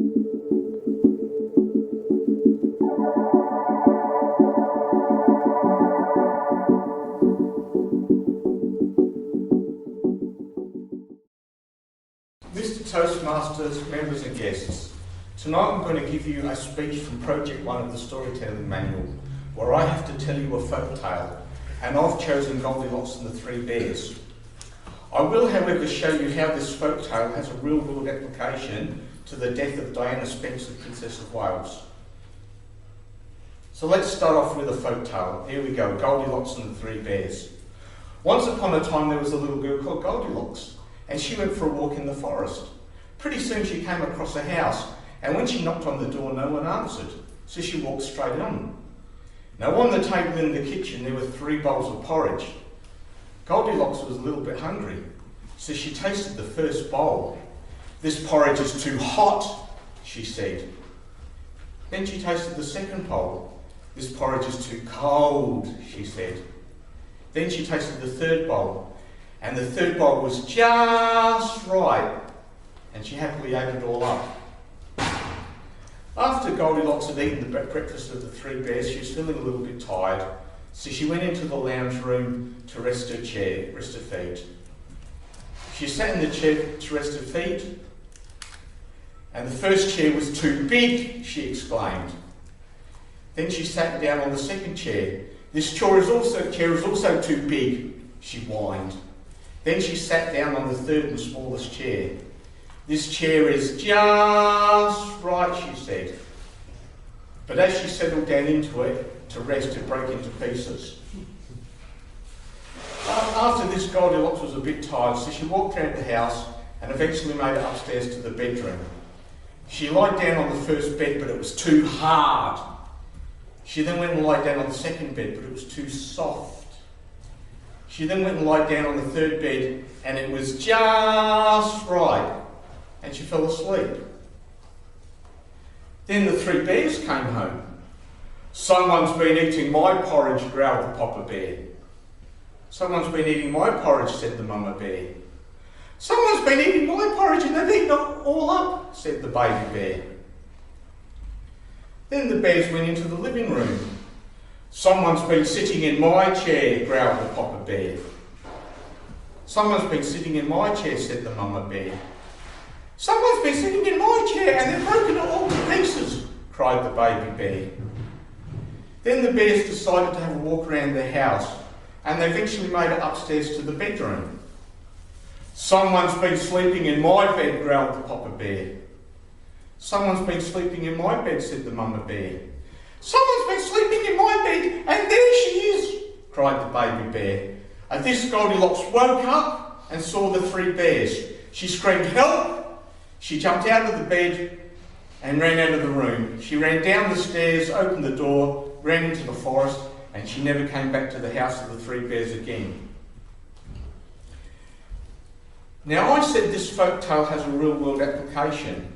Mr. Toastmasters, members and guests, tonight I'm going to give you a speech from Project 1 of the Storytelling Manual, where I have to tell you a folk tale, and I've chosen Goldilocks and the Three Bears. I will, however, show you how this folk tale has a real-world application to the death of Dianna Spencer, Princess of Wales. So let's start off with a folk tale. Here we go, Goldilocks and the Three Bears. Once upon a time there was a little girl called Goldilocks, and she went for a walk in the forest. Pretty soon she came across a house, and when she knocked on the door no one answered, so she walked straight on. Now on the table in the kitchen there were 3 bowls of porridge. Goldilocks was a little bit hungry, so she tasted the first bowl. "This porridge is too hot," she said. Then she tasted the second bowl. "This porridge is too cold," she said. Then she tasted the third bowl, and the third bowl was just right, and she happily ate it all up. After Goldilocks had eaten the breakfast of the Three Bears, she was feeling a little bit tired, so she went into the lounge room to rest her feet. She sat in the chair to rest her feet, and the first chair was too big, she exclaimed. Then she sat down on the second chair. "This chair is also too big," she whined. Then she sat down on the third and smallest chair. "This chair is just right," she said. But as she settled down into it to rest, it broke into pieces. After this, Goldilocks was a bit tired, so she walked around the house and eventually made it upstairs to the bedroom. She lied down on the first bed, but it was too hard. She then went and lied down on the second bed, but it was too soft. She then went and lied down on the third bed, and it was just right, and she fell asleep. Then the Three Bears came home. "Someone's been eating my porridge," growled the Papa Bear. "Someone's been eating my porridge," said the Mama Bear. "Someone's been eating my porridge and they've eaten it all up," said the Baby Bear. Then the bears went into the living room. "Someone's been sitting in my chair," growled the Papa Bear. "Someone's been sitting in my chair," said the Mama Bear. "Someone's been sitting in my chair and they've broken it all to pieces," cried the Baby Bear. Then the bears decided to have a walk around their house, and they eventually made it upstairs to the bedroom. "Someone's been sleeping in my bed," growled the Papa Bear. "Someone's been sleeping in my bed," said the Mama Bear. "Someone's been sleeping in my bed, and there she is," cried the Baby Bear. At this, Goldilocks woke up and saw the Three Bears. She screamed, "Help!" She jumped out of the bed and ran out of the room. She ran down the stairs, opened the door, ran into the forest, and she never came back to the house of the Three Bears again. Now, I said this folk tale has a real-world application.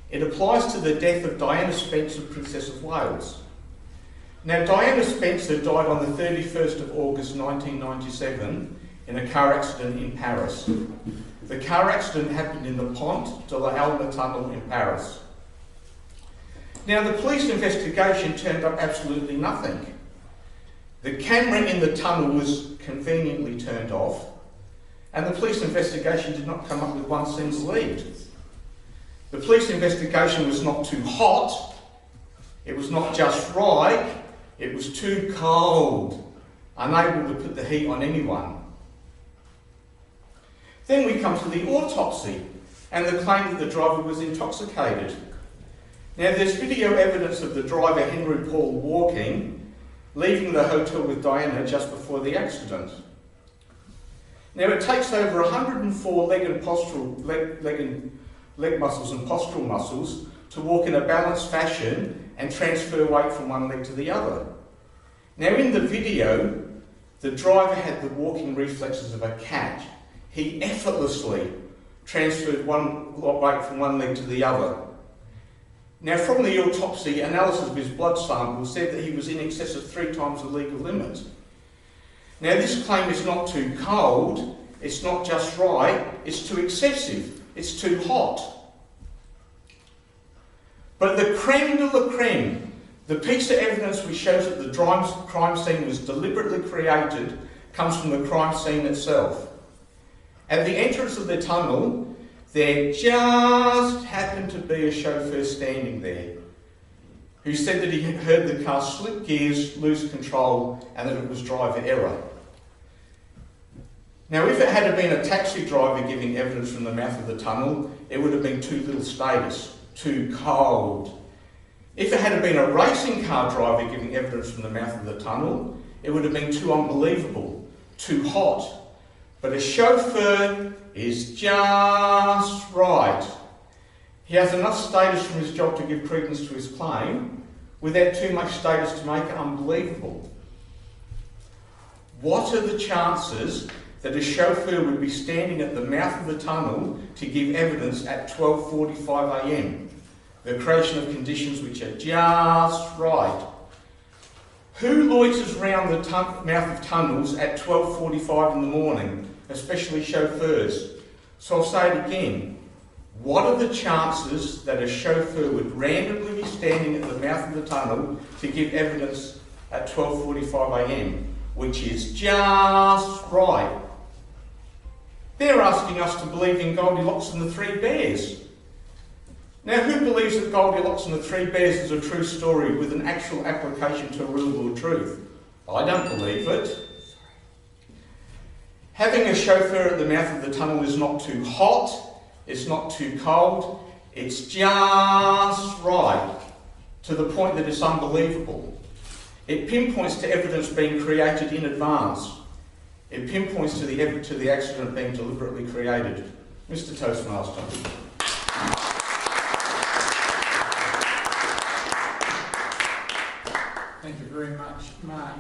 It applies to the death of Dianna Spencer, Princess of Wales. Now, Dianna Spencer died on the 31st of August 1997 in a car accident in Paris. The car accident happened in the Pont de l'Alma tunnel in Paris. Now, the police investigation turned up absolutely nothing. The camera in the tunnel was conveniently turned off, and the police investigation did not come up with one single lead. The police investigation was not too hot, it was not just right, it was too cold, unable to put the heat on anyone. Then we come to the autopsy and the claim that the driver was intoxicated. Now, there's video evidence of the driver, Henry Paul, walking, leaving the hotel with Dianna just before the accident. Now, it takes over 104 leg muscles and postural muscles to walk in a balanced fashion and transfer weight from one leg to the other. Now, in the video, the driver had the walking reflexes of a cat. He effortlessly transferred weight from one leg to the other. Now, from the autopsy, analysis of his blood sample said that he was in excess of 3 times the legal limit. Now, this claim is not too cold, it's not just right, it's too excessive, it's too hot. But the creme de la creme, the piece of evidence which shows that the crime scene was deliberately created, comes from the crime scene itself. At the entrance of the tunnel, there just happened to be a chauffeur standing there who said that he had heard the car slip gears, lose control, and that it was driver error. Now, if it had been a taxi driver giving evidence from the mouth of the tunnel, it would have been too little status, too cold. If it had been a racing car driver giving evidence from the mouth of the tunnel, it would have been too unbelievable, too hot. But a chauffeur is just right. He has enough status from his job to give credence to his claim, without too much status to make it unbelievable. What are the chances that a chauffeur would be standing at the mouth of the tunnel to give evidence at 12:45 a.m? The creation of conditions which are just right. Who loiters around the mouth of tunnels at 12:45 in the morning, especially chauffeurs? So I'll say it again. What are the chances that a chauffeur would randomly be standing at the mouth of the tunnel to give evidence at 12:45 a.m, which is just right? They're asking us to believe in Goldilocks and the Three Bears. Now, who believes that Goldilocks and the Three Bears is a true story with an actual application to real world truth? I don't believe it. Having a chauffeur at the mouth of the tunnel is not too hot, it's not too cold, it's just right, to the point that it's unbelievable. It pinpoints to evidence being created in advance. It pinpoints to the accident being deliberately created. Mr. Toastmaster. Thank you very much, Mark.